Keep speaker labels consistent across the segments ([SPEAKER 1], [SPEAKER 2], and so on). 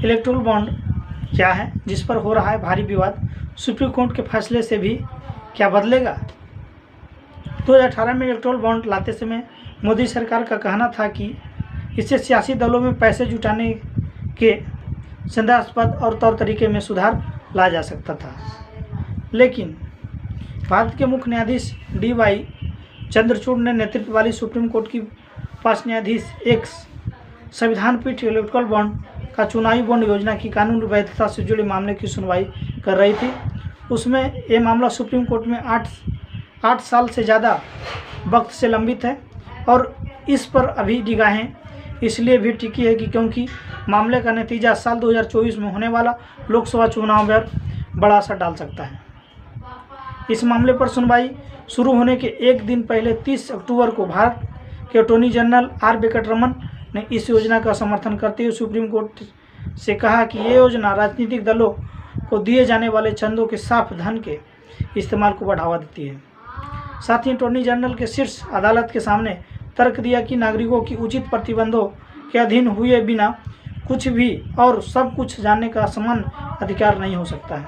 [SPEAKER 1] Electoral bond क्या है जिस पर हो रहा है भारी विवाद, सुप्रीम कोर्ट के फैसले से भी क्या बदलेगा। 2018 में इलेक्टोरल बॉन्ड लाते समय मोदी सरकार का कहना था कि इससे सियासी दलों में पैसे जुटाने के संदेहास्पद और तौर तरीके में सुधार लाया जा सकता था, लेकिन भारत के मुख्य न्यायाधीश DY चंद्रचूड़ ने नेतृत्व वाली सुप्रीम कोर्ट की 5 न्यायाधीश एक संविधान पीठ इलेक्टोरल बॉन्ड का चुनावी बॉन्ड योजना की कानून वैधता से जुड़े मामले की सुनवाई कर रही थी। उसमें ये मामला सुप्रीम कोर्ट में 8 साल से ज़्यादा वक्त से लंबित है और इस पर अभी निगाहें इसलिए भी टिकी है कि क्योंकि मामले का नतीजा साल 2024 में होने वाला लोकसभा चुनाव पर बड़ा असर डाल सकता है। इस मामले पर सुनवाई शुरू होने के एक दिन पहले 30 अक्टूबर को भारत के अटॉर्नी जनरल R वेंकटरमन ने इस योजना का समर्थन करते हुए सुप्रीम कोर्ट से कहा कि ये योजना राजनीतिक दलों को दिए जाने वाले चंदों के साफ धन के इस्तेमाल को बढ़ावा देती है। साथ ही अटॉर्नी जनरल के शीर्ष अदालत के सामने तर्क दिया कि नागरिकों की उचित प्रतिबंधों के अधीन हुए बिना कुछ भी और सब कुछ जानने का समान अधिकार नहीं हो सकता है।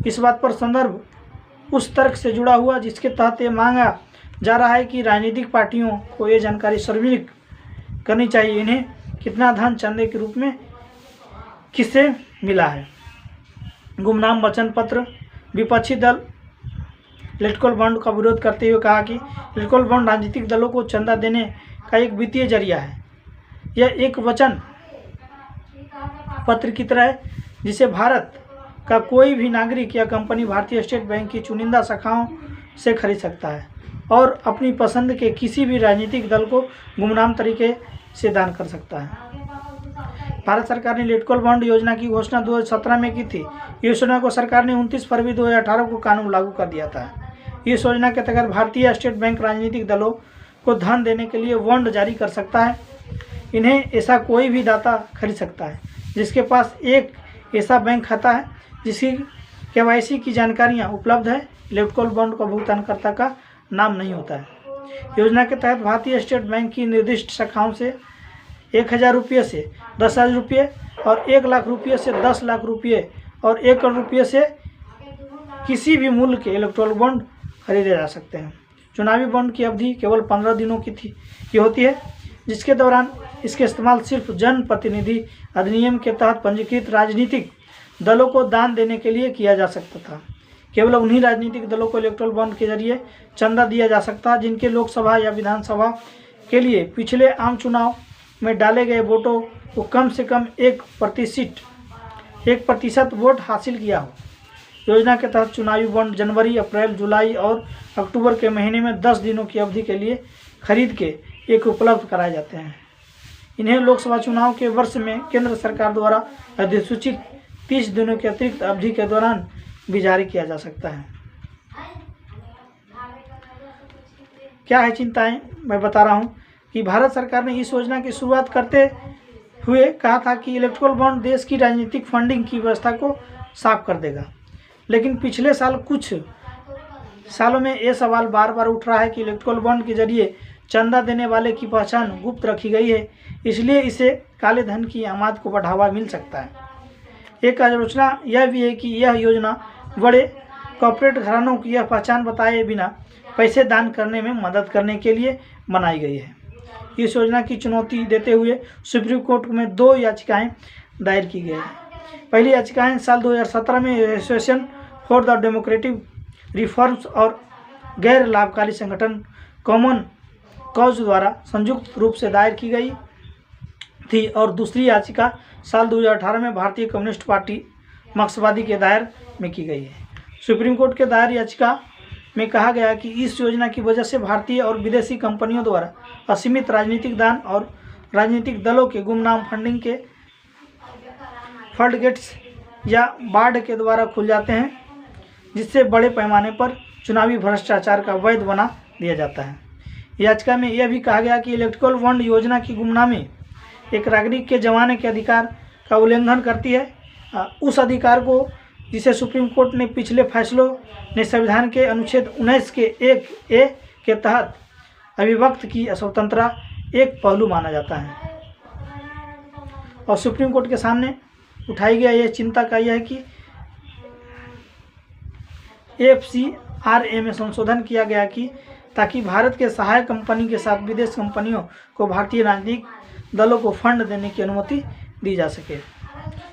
[SPEAKER 1] इस बात पर संदर्भ उस तर्क से जुड़ा हुआ जिसके तहत ये मांगा जा रहा है कि राजनीतिक पार्टियों को ये जानकारी सार्वजनिक करनी चाहिए इन्हें कितना धन चंदे के रूप में किससे मिला है। गुमनाम वचन पत्र। विपक्षी दल इलेक्टोरल बॉन्ड का विरोध करते हुए कहा कि इलेक्टोरल बॉन्ड राजनीतिक दलों को चंदा देने का एक वित्तीय जरिया है। यह एक वचन पत्र की तरह है जिसे भारत का कोई भी नागरिक या कंपनी भारतीय स्टेट बैंक की चुनिंदा शाखाओं से खरीद सकता है और अपनी पसंद के किसी भी राजनीतिक दल को गुमनाम तरीके से दान कर सकता है। भारत सरकार ने इलेक्टोरल बॉन्ड योजना की घोषणा 2017 में की थी। योजना को सरकार ने 29 फरवरी 2018 को कानून लागू कर दिया था। इस योजना के तहत भारतीय स्टेट बैंक राजनीतिक दलों को धन देने के लिए बॉन्ड जारी कर सकता है। इन्हें ऐसा कोई भी दाता खरीद सकता है जिसके पास एक ऐसा बैंक खाता है जिसकी KYC की जानकारियाँ उपलब्ध है। इलेक्टोरल बॉन्ड का भुगतानकर्ता का नाम नहीं होता है। योजना के तहत भारतीय स्टेट बैंक की निर्दिष्ट शाखाओं से 1000 रुपये से 10,000 रुपये और 1 लाख रुपये से 10 लाख रुपये और 1 करोड़ रुपये से किसी भी मूल्य के इलेक्टोरल बॉन्ड खरीदे जा सकते हैं। चुनावी बॉन्ड की अवधि केवल 15 दिनों की होती है, जिसके दौरान इसके इस्तेमाल सिर्फ जनप्रतिनिधि अधिनियम के तहत पंजीकृत राजनीतिक दलों को दान देने के लिए किया जा सकता था। केवल उन्हीं राजनीतिक दलों को इलेक्टोरल बॉन्ड के जरिए चंदा दिया जा सकता है जिनके लोकसभा या विधानसभा के लिए पिछले आम चुनाव में डाले गए वोटों को कम से कम 1% वोट हासिल किया हो। योजना के तहत चुनावी बॉन्ड जनवरी, अप्रैल, जुलाई और अक्टूबर के महीने में 10 दिनों की अवधि के लिए खरीद के एक उपलब्ध कराए जाते हैं। इन्हें लोकसभा चुनाव के वर्ष में केंद्र सरकार द्वारा अधिसूचित 30 दिनों की अतिरिक्त अवधि के दौरान भी जारी किया जा सकता है। क्या है चिंताएं, मैं बता रहा हूं कि भारत सरकार ने इस योजना की शुरुआत करते हुए कहा था कि इलेक्टोरल बॉन्ड देश की राजनीतिक फंडिंग की व्यवस्था को साफ कर देगा, लेकिन पिछले साल कुछ सालों में ये सवाल बार बार उठ रहा है कि इलेक्टोरल बॉन्ड के जरिए चंदा देने वाले की पहचान गुप्त रखी गई है, इसलिए इसे काले धन की आमद को बढ़ावा मिल सकता है। एक आलोचना यह भी है कि यह योजना बड़े कॉर्पोरेट घरानों की यह पहचान बताए बिना पैसे दान करने में मदद करने के लिए बनाई गई है। इस योजना की चुनौती देते हुए सुप्रीम कोर्ट में 2 याचिकाएं दायर की गई हैं। पहली याचिकाएं साल 2017 में association for the democratic reforms और गैर लाभकारी संगठन कॉमन कॉज द्वारा संयुक्त रूप से दायर की गई थी और दूसरी याचिका साल 2018 में भारतीय कम्युनिस्ट पार्टी मार्क्सवादी के दायर में की गई है। सुप्रीम कोर्ट के दायर याचिका में कहा गया कि इस योजना की वजह से भारतीय और विदेशी कंपनियों द्वारा असीमित राजनीतिक दान और राजनीतिक दलों के गुमनाम फंडिंग के फ्लडगेट्स या बाढ़ के द्वारा खुल जाते हैं, जिससे बड़े पैमाने पर चुनावी भ्रष्टाचार का वैध बना दिया जाता है। याचिका में यह भी कहा गया कि इलेक्टोरल बॉन्ड योजना की गुमनामी एक नागरिक के जमाने के अधिकार का उल्लंघन करती है, उस अधिकार को जिसे सुप्रीम कोर्ट ने पिछले फैसलों ने संविधान के अनुच्छेद 19 के 1A के तहत अभिव्यक्त की स्वतंत्रता एक पहलू माना जाता है। और सुप्रीम कोर्ट के सामने उठाई गया यह चिंता का यह है कि FCRA में संशोधन किया गया कि ताकि भारत के सहायक कंपनी के साथ विदेश कंपनियों को भारतीय राजनीतिक दलों को फंड देने की अनुमति दी जा सके।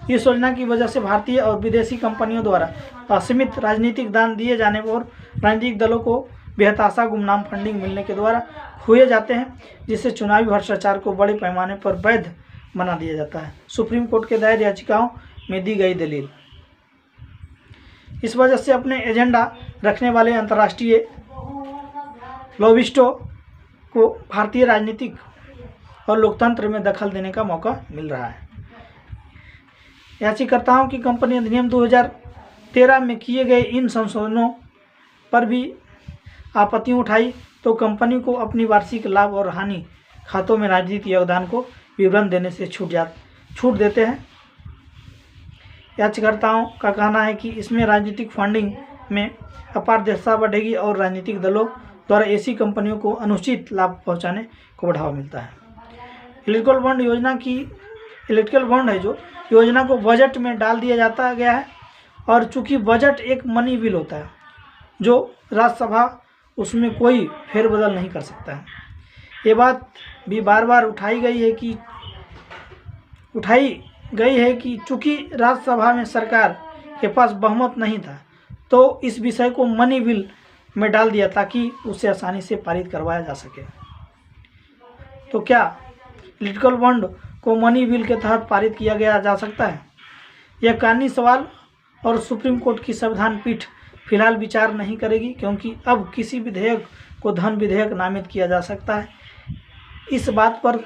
[SPEAKER 1] इस योजना की वजह से भारतीय और विदेशी कंपनियों द्वारा असीमित राजनीतिक दान दिए जाने और राजनीतिक दलों को बेहताशा गुमनाम फंडिंग मिलने के द्वारा हुए जाते हैं, जिससे चुनावी भ्रष्टाचार को बड़े पैमाने पर वैध बना दिया जाता है। सुप्रीम कोर्ट के दायर याचिकाओं में दी गई दलील। इस वजह से अपने एजेंडा रखने वाले अंतर्राष्ट्रीय लॉबिस्टों को भारतीय राजनीतिक और लोकतंत्र में दखल देने का मौका मिल रहा है। याचिकाकर्ताओं की कंपनी अधिनियम 2013 में किए गए इन संशोधनों पर भी आपत्ति उठाई तो कंपनी को अपनी वार्षिक लाभ और हानि खातों में राजनीतिक योगदान को विवरण देने से छूट देते हैं। याचिकाकर्ताओं का कहना है कि इसमें राजनीतिक फंडिंग में अपारदर्शिता बढ़ेगी और राजनीतिक दलों द्वारा ऐसी कंपनियों को अनुचित लाभ पहुंचाने को बढ़ावा मिलता है। इलेक्ट्रल बॉन्ड है जो योजना को बजट में डाल दिया जाता गया है, और चूंकि बजट एक मनी बिल होता है जो राज्यसभा उसमें कोई फेरबदल नहीं कर सकता है। ये बात भी बार बार उठाई गई है कि चूंकि राज्यसभा में सरकार के पास बहुमत नहीं था तो इस विषय को मनी बिल में डाल दिया ताकि उसे आसानी से पारित करवाया जा सके। तो क्या इलेक्ट्रल बॉन्ड को मनी बिल के तहत पारित किया गया जा सकता है? यह कानूनी सवाल और सुप्रीम कोर्ट की संविधान पीठ फिलहाल विचार नहीं करेगी, क्योंकि अब किसी विधेयक को धन विधेयक नामित किया जा सकता है। इस बात पर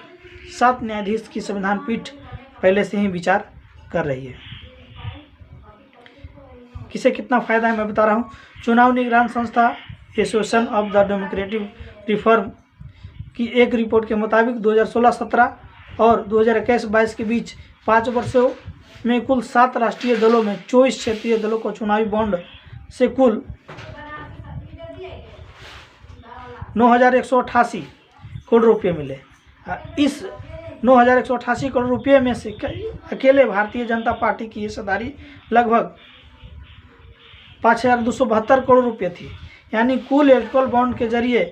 [SPEAKER 1] 7 न्यायाधीश की संविधान पीठ पहले से ही विचार कर रही है। किसे कितना फायदा है मैं बता रहा हूँ। चुनाव निगरान संस्था association of the democratic reform की एक रिपोर्ट के मुताबिक 2016-17 और 2021-22 के बीच 5 वर्षों में कुल 7 राष्ट्रीय दलों में 24 क्षेत्रीय दलों को चुनावी बॉन्ड से कुल 9,188 करोड़ रुपये मिले। इस 9,188 करोड़ रुपये में से अकेले भारतीय जनता पार्टी की हिस्सेदारी लगभग 5,272 करोड़ रुपये थी। यानी कुल इलेक्ट्रल बॉन्ड के जरिए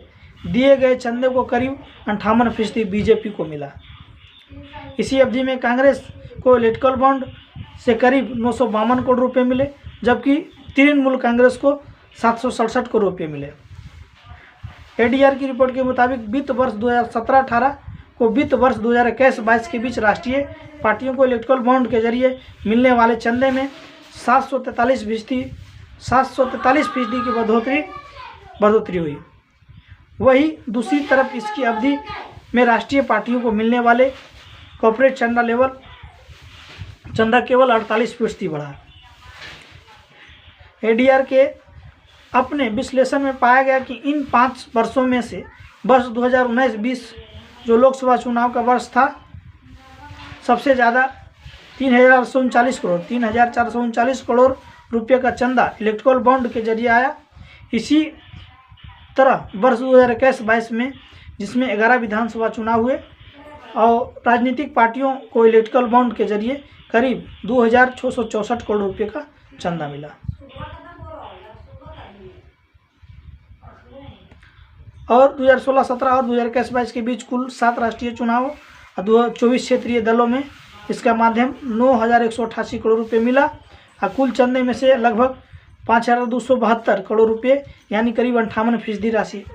[SPEAKER 1] दिए गए चंदे को करीब 58% बीजेपी को मिला। इसी अवधि में कांग्रेस को इलेक्ट्रल बॉन्ड से करीब 952 करोड़ रुपये मिले, जबकि तृणमूल कांग्रेस को 767 करोड़ रुपये मिले। ADR की रिपोर्ट के मुताबिक वित्त वर्ष 2017-18 को वित्त वर्ष 2021-22 के बीच राष्ट्रीय पार्टियों को इलेक्ट्रल बॉन्ड के जरिए मिलने वाले चंदे में 743% की बढ़ोतरी हुई। वहीं दूसरी तरफ इसकी अवधि में राष्ट्रीय पार्टियों को मिलने वाले कॉर्पोरेट चंदा केवल 48% बढ़ा। ADR के अपने विश्लेषण में पाया गया कि इन 5 वर्षों में से वर्ष 2019-20 जो लोकसभा चुनाव का वर्ष था, सबसे ज़्यादा 3,439 करोड़ रुपये का चंदा इलेक्ट्रल बॉन्ड के जरिए आया। इसी तरह वर्ष 2021-22 में, जिसमें 11 विधानसभा चुनाव हुए, और राजनीतिक पार्टियों को इलेक्ट्रल बॉन्ड के जरिए करीब 2,664 करोड़ रुपये का चंदा मिला। और 2016-17 और 2021-22 के बीच कुल 7 राष्ट्रीय चुनाव और 24 क्षेत्रीय दलों में इसका माध्यम 9,188 करोड़ रुपये मिला। और कुल चंदे में से लगभग 5,272 करोड़ रुपये यानी करीब 58% राशि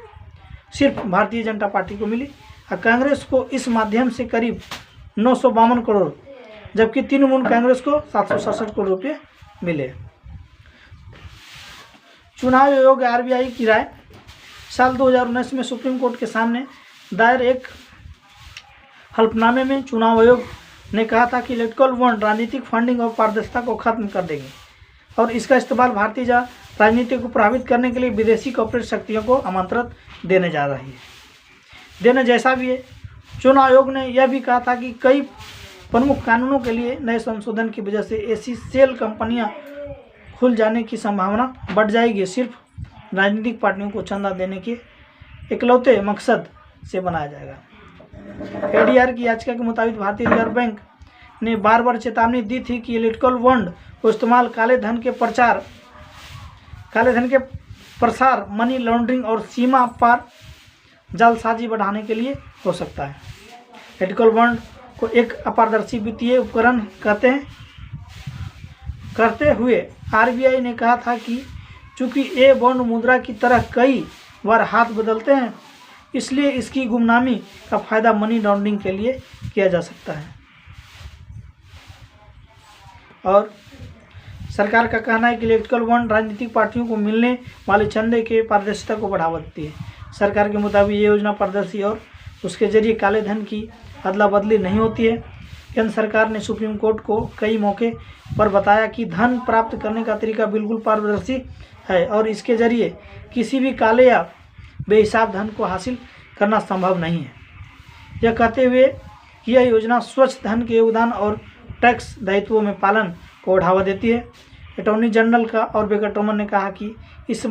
[SPEAKER 1] सिर्फ भारतीय जनता पार्टी को मिली। और कांग्रेस को इस माध्यम से करीब 952 करोड़, जबकि तृणमूल कांग्रेस को 767 करोड़ रुपये मिले। चुनाव आयोग RBI की राय। साल 2019 में सुप्रीम कोर्ट के सामने दायर एक हल्फनामे में चुनाव आयोग ने कहा था कि इलेक्ट्रल बॉन्ड राजनीतिक फंडिंग और पारदर्शिता को खत्म कर देंगे और इसका इस्तेमाल भारतीय राजनीति को प्रभावित करने के लिए विदेशी कॉर्पोरेट शक्तियों को आमंत्रण देने जा रही है। देने जैसा भी है। चुनाव आयोग ने यह भी कहा था कि कई प्रमुख कानूनों के लिए नए संशोधन की वजह से ऐसी सेल कंपनियां खुल जाने की संभावना बढ़ जाएगी, सिर्फ राजनीतिक पार्टियों को चंदा देने के इकलौते मकसद से बनाया जाएगा। ADR की याचिका के मुताबिक भारतीय रिजर्व बैंक ने बार बार चेतावनी दी थी कि इलेक्ट्रिकल बॉन्ड को इस्तेमाल काले धन के प्रसार, मनी लॉन्ड्रिंग और सीमा पार जालसाजी बढ़ाने के लिए हो सकता है। इलेक्ट्रिकल बॉन्ड को एक अपारदर्शी वित्तीय उपकरण करते हुए आरबीआई ने कहा था कि चूंकि ये बॉन्ड मुद्रा की तरह कई बार हाथ बदलते हैं, इसलिए इसकी गुमनामी का फायदा मनी लॉन्ड्रिंग के लिए किया जा सकता है। और सरकार का कहना है कि इलेक्ट्रिकल बॉन्ड राजनीतिक पार्टियों को मिलने वाले चंदे के पारदर्शिता को बढ़ावा देती है। सरकार के मुताबिक ये योजना पारदर्शी और उसके जरिए काले धन की अदला बदली नहीं होती है। केंद्र सरकार ने सुप्रीम कोर्ट को कई मौके पर बताया कि धन प्राप्त करने का तरीका बिल्कुल पारदर्शी है और इसके जरिए किसी भी काले या बेहिसाब धन को हासिल करना संभव नहीं है। यह कहते हुए कि यह योजना स्वच्छ धन के योगदान और टैक्स दायित्वों में पालन को बढ़ावा देती है। अटॉर्नी जनरल का और वेंकटरमन ने कहा कि इस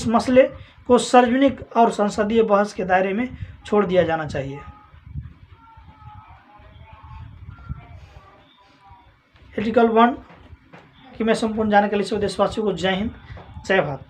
[SPEAKER 1] मसले को सार्वजनिक और संसदीय बहस के दायरे में छोड़ दिया जाना चाहिए। इलेक्ट्रिकल बॉन्ड की मैं संपूर्ण जानकारी के लिए देशवासियों को जय हिंद, जय भारत।